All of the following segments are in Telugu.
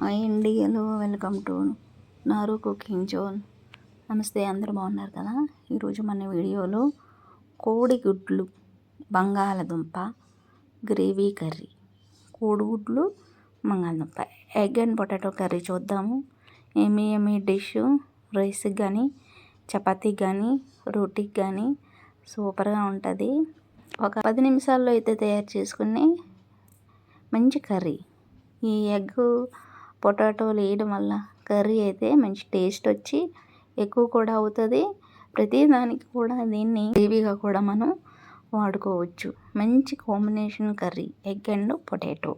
హాయ్ అండి, హలో, వెల్కమ్ టు నారు కుకింగ్ జోన్. నమస్తే, అందరూ బాగున్నారు కదా. ఈరోజు మన వీడియోలో కోడిగుడ్లు బంగాళదుంప గ్రేవీ కర్రీ, కోడిగుడ్లు బంగాళదుంప ఎగ్ అండ్ పొటాటో కర్రీ చూద్దాము. ఏమీ డిష్ రైస్కి కానీ చపాతీకి కానీ రోటీకి కానీ సూపర్గా ఉంటుంది. ఒక 10 నిమిషాల్లో అయితే తయారు చేసుకునే మంచి కర్రీ. ఈ ఎగ్ పొటాటోలు వేయడం వల్ల కర్రీ అయితే మంచి టేస్ట్ వచ్చి ఎక్కువ కూడా అవుతుంది. ప్రతిదానికి కూడా దీన్ని గ్రేవీగా కూడా మనం వాడుకోవచ్చు. మంచి combination curry egg and potato.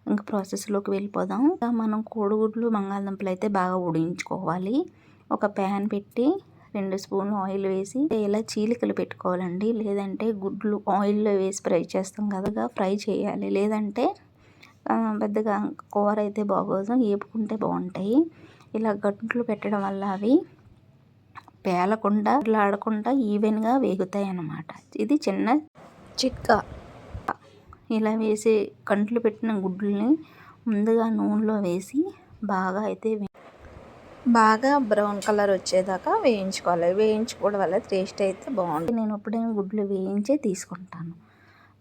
ఇంకా ప్రాసెస్లోకి వెళ్ళిపోదాం. మనం కోడిగుడ్లు బంగాళదుంపలు అయితే బాగా ఉడికించుకోవాలి. ఒక ప్యాన్ పెట్టి 2 స్పూన్లు ఆయిల్ వేసి ఇలా చీలికలు పెట్టుకోవాలండి. లేదంటే గుడ్లు ఆయిల్లో వేసి ఫ్రై చేస్తాం కదా, ఫ్రై చేయాలి. లేదంటే పెద్దగా కూర అయితే బాగోదు, వేపుకుంటే బాగుంటాయి. ఇలా గంటలు పెట్టడం వల్ల అవి పేలకుండా ఆడకుండా ఈవెన్గా వేగుతాయి అన్నమాట. ఇది చిన్న చిట్కా. ఇలా వేసి గంటలు పెట్టిన గుడ్లని ముందుగా నూనెలో వేసి బాగా బ్రౌన్ కలర్ వచ్చేదాకా వేయించుకోవాలి. వేయించుకోవడం వల్ల టేస్ట్ అయితే బాగుంటుంది. నేను ఎప్పుడైనా గుడ్లు వేయించే తీసుకుంటాను.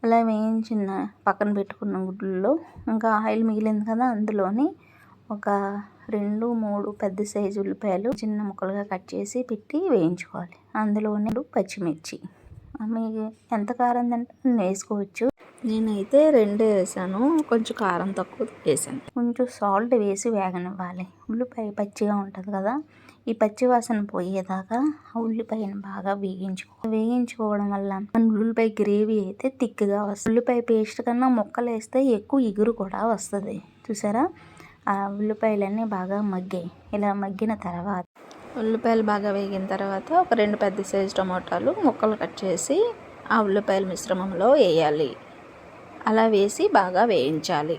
అలా వేయించిన పక్కన పెట్టుకున్న గుడ్లలో ఇంకా ఆయిల్ మిగిలింది కదా, అందులోని ఒక 2-3 పెద్ద సైజు ఉల్లిపాయలు చిన్న ముక్కలుగా కట్ చేసి పెట్టి వేయించుకోవాలి. అందులోనే పచ్చిమిర్చి, మీకు ఎంత కారం తింటే వేసుకోవచ్చు. నేనైతే 2 వేసాను, కొంచెం కారం తక్కువ వేసాను. కొంచెం సాల్ట్ వేసి వేగనివ్వాలి. ఉల్లిపాయ పచ్చిగా ఉంటుంది కదా, ఈ పచ్చి వాసన పోయేదాకా ఆ ఉల్లిపాయను బాగా వేగించుకోవడం వల్ల ఉల్లిపాయ గ్రేవీ అయితే థిక్గా వస్తుంది. ఉల్లిపాయ పేస్ట్ కన్నా ముక్కలు వేస్తే ఎక్కువ ఇగురు కూడా వస్తుంది. చూసారా, ఆ ఉల్లిపాయలన్నీ బాగా మగ్గాయి. ఇలా మగ్గిన తర్వాత ఉల్లిపాయలు బాగా వేగిన తర్వాత ఒక 2 పెద్ద సైజు టమాటాలు ముక్కలు కట్ చేసి ఆ ఉల్లిపాయల మిశ్రమంలో వేయాలి. అలా వేసి బాగా వేయించాలి.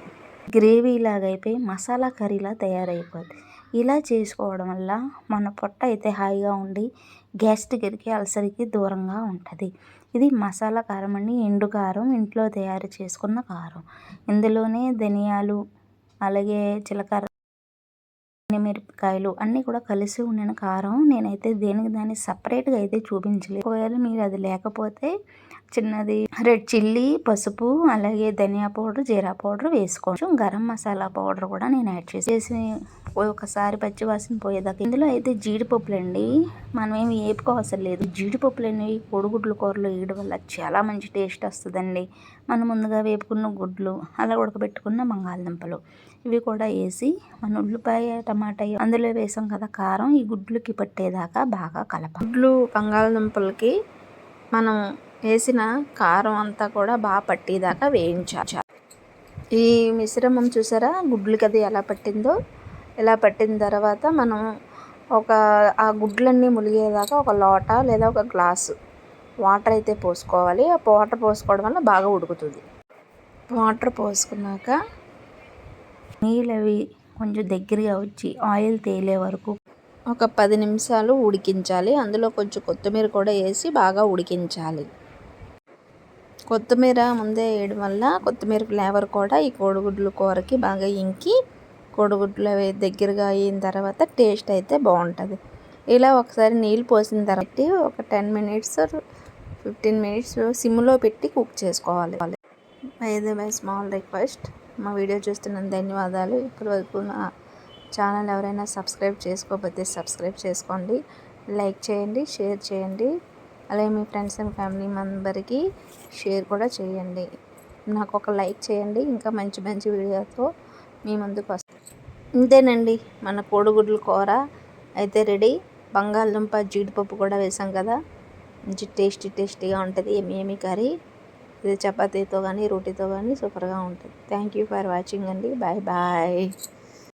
గ్రేవీ లాగా అయిపోయి మసాలా కర్రీలా తయారైపోద్ది. ఇలా చేసుకోవడం వల్ల మన పొట్ట అయితే హాయిగా ఉండి గ్యాస్ట్రిక్కి అల్సర్కి దూరంగా ఉంటుంది. ఇది మసాలా కారం అండి, ఎండు కారం, ఇంట్లో తయారు చేసుకున్న కారం. ఇందులోనే ధనియాలు, అలాగే జీలకర్ర, మిరపకాయలు అన్నీ కూడా కలిసి ఉండిన కారం. నేనైతే దాన్ని సపరేట్గా అయితే చూపించలేదు. ఒకవేళ మీరు అది లేకపోతే చిన్నది రెడ్ చిల్లీ, పసుపు, అలాగే ధనియా పౌడర్, జీరా పౌడర్ వేసుకోవచ్చు. గరం మసాలా పౌడర్ కూడా నేను యాడ్ చేసి ఒకసారి పచ్చివాసన పోయేదాకా. ఇందులో అయితే జీడిపప్పులండి, మనం ఏమి వేపుకోవసరం లేదు. జీడిపప్పులు అనేవి కోడిగుడ్ల కూరలో వేయడం వల్ల చాలా మంచి టేస్ట్ వస్తుందండి. మనం ముందుగా వేపుకున్న గుడ్లు, అలా ఉడకబెట్టుకున్న బంగాళదుంపలు ఇవి కూడా వేసి మన ఉల్లిపాయ టమాటా అందులో వేసాం కదా కారం, ఈ గుడ్లకి పట్టేదాకా బాగా కలపాలి. గుడ్లు బంగాళదుంపలకి మనం వేసిన కారం అంతా కూడా బాగా పట్టేదాకా వేయించాలి. ఈ మిశ్రమం చూసారా గుడ్లకి అది ఎలా పట్టిందో. ఇలా పట్టిన తర్వాత మనం ఆ గుడ్లన్నీ ములిగేదాకా ఒక లోట లేదా ఒక గ్లాసు వాటర్ అయితే పోసుకోవాలి. ఆ వాటర్ పోసుకోవడం వల్ల బాగా ఉడుకుతుంది. వాటర్ పోసుకున్నాక నీళ్ళు అవి కొంచెం దగ్గరగా వచ్చి ఆయిల్ తేలే వరకు ఒక 10 నిమిషాలు ఉడికించాలి. అందులో కొంచెం కొత్తిమీర కూడా వేసి బాగా ఉడికించాలి. కొత్తిమీర ముందే వేయడం వల్ల కొత్తిమీర ఫ్లేవర్ కూడా ఈ కోడిగుడ్ల కూరకి బాగా ఇంకి కోడిగుడ్లు దగ్గరగా అయిన తర్వాత టేస్ట్ అయితే బాగుంటుంది. ఇలా ఒకసారి నీళ్ళు పోసిన తర్వాత ఒక 10 మినిట్స్ 15 మినిట్స్ సిమ్లో పెట్టి కుక్ చేసుకోవాలి. బై స్మాల్ రిక్వెస్ట్, మా వీడియో చూస్తున్నందుకు ధన్యవాదాలు. ఇప్పటివరకు నా ఛానల్ ఎవరైనా సబ్స్క్రైబ్ చేసుకోకపోతే సబ్స్క్రైబ్ చేసుకోండి, లైక్ చేయండి, షేర్ చేయండి. అలాగే మీ ఫ్రెండ్స్ అండ్ ఫ్యామిలీ మెంబర్కి షేర్ కూడా చేయండి. నాకు ఒక లైక్ చేయండి. ఇంకా మంచి మంచి వీడియోతో మీ ముందుకు వస్తాను. ఇంతేనండి, మన కోడిగుడ్ల కూర అయితే రెడీ. బంగాళదుంప జీడిపప్పు కూడా వేసాం కదా, మంచి టేస్టీగా ఉంటుంది. ఏమి కర్రీ ఇది చపాతీతో కానీ రోటీతో కానీ సూపర్గా ఉంటుంది. థ్యాంక్ యూ ఫర్ వాచింగ్ అండి. బాయ్.